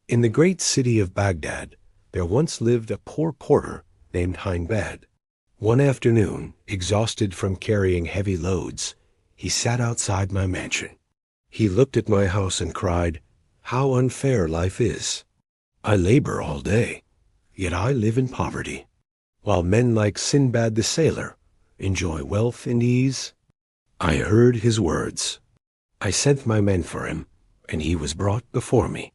In the great city of Baghdad, there once lived a poor porter named Sindbad. One afternoon, exhausted from carrying heavy loads, he sat outside my mansion. He looked at my house and cried, "How unfair life is! I labor all day, yet I live in poverty, while men like Sindbad the Sailor enjoy wealth and ease." I heard his words. I sent my men for him, and he was brought before me.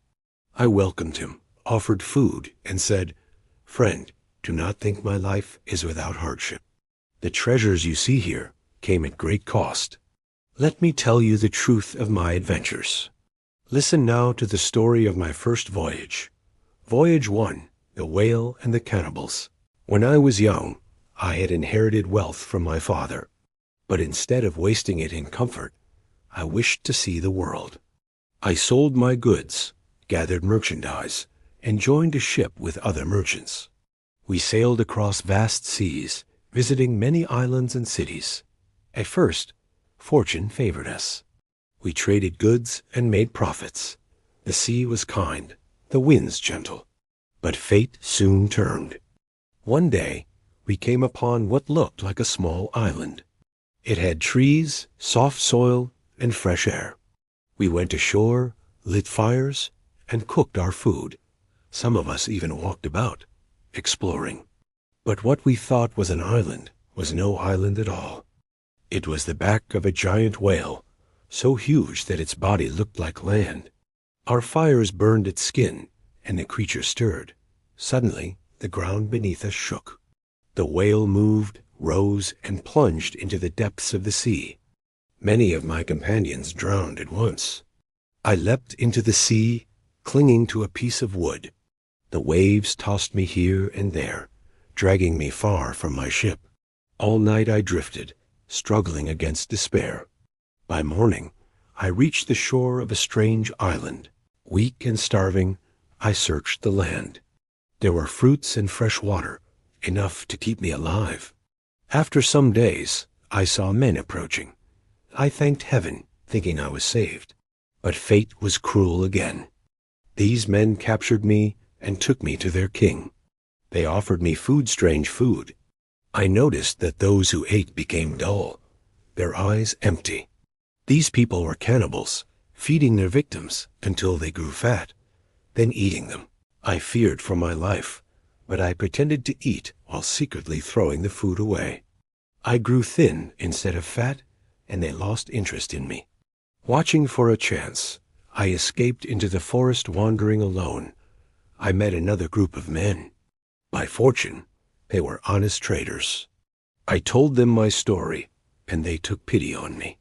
I welcomed him, offered food, and said, "Friend, do not think my life is without hardship. The treasures you see here came at great cost. Let me tell you the truth of my adventures. Listen now to the story of my first voyage. Voyage 1, the whale and the cannibals. When I was young, I had inherited wealth from my father, but instead of wasting it in comfort, I wished to see the world. I sold my goods, gathered merchandise, and joined a ship with other merchants. We sailed across vast seas, visiting many islands and cities. At first, fortune favored us. We traded goods and made profits. The sea was kind, the winds gentle. But fate soon turned. One day, we came upon what looked like a small island. It had trees, soft soil, and fresh air. We went ashore, lit fires, and cooked our food. Some of us even walked about, exploring. But what we thought was an island was no island at all. It was the back of a giant whale, so huge that its body looked like land. Our fires burned its skin, and the creature stirred. Suddenly, the ground beneath us shook. The whale moved, rose, and plunged into the depths of the sea. Many of my companions drowned at once. I leapt into the sea, clinging to a piece of wood. The waves tossed me here and there, dragging me far from my ship. All night I drifted, struggling against despair. By morning, I reached the shore of a strange island. Weak and starving, I searched the land. There were fruits and fresh water, enough to keep me alive. After some days, I saw men approaching. I thanked heaven, thinking I was saved. But fate was cruel again. These men captured me and took me to their king. They offered me strange food. I noticed that those who ate became dull, their eyes empty. These people were cannibals, feeding their victims until they grew fat, then eating them. I feared for my life, but I pretended to eat while secretly throwing the food away. I grew thin instead of fat, and they lost interest in me. Watching for a chance, I escaped into the forest, wandering alone. I met another group of men. By fortune, they were honest traders. I told them my story, and they took pity on me.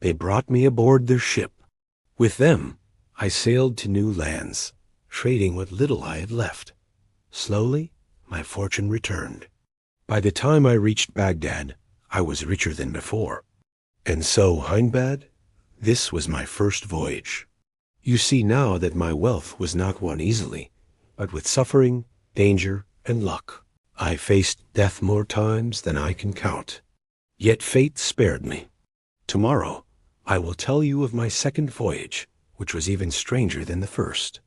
They brought me aboard their ship. With them, I sailed to new lands, trading what little I had left. Slowly, my fortune returned. By the time I reached Baghdad, I was richer than before. And so, Sindbad, this was my first voyage. You see now that my wealth was not won easily, but with suffering, danger, and luck. I faced death more times than I can count. Yet fate spared me. Tomorrow, I will tell you of my second voyage, which was even stranger than the first.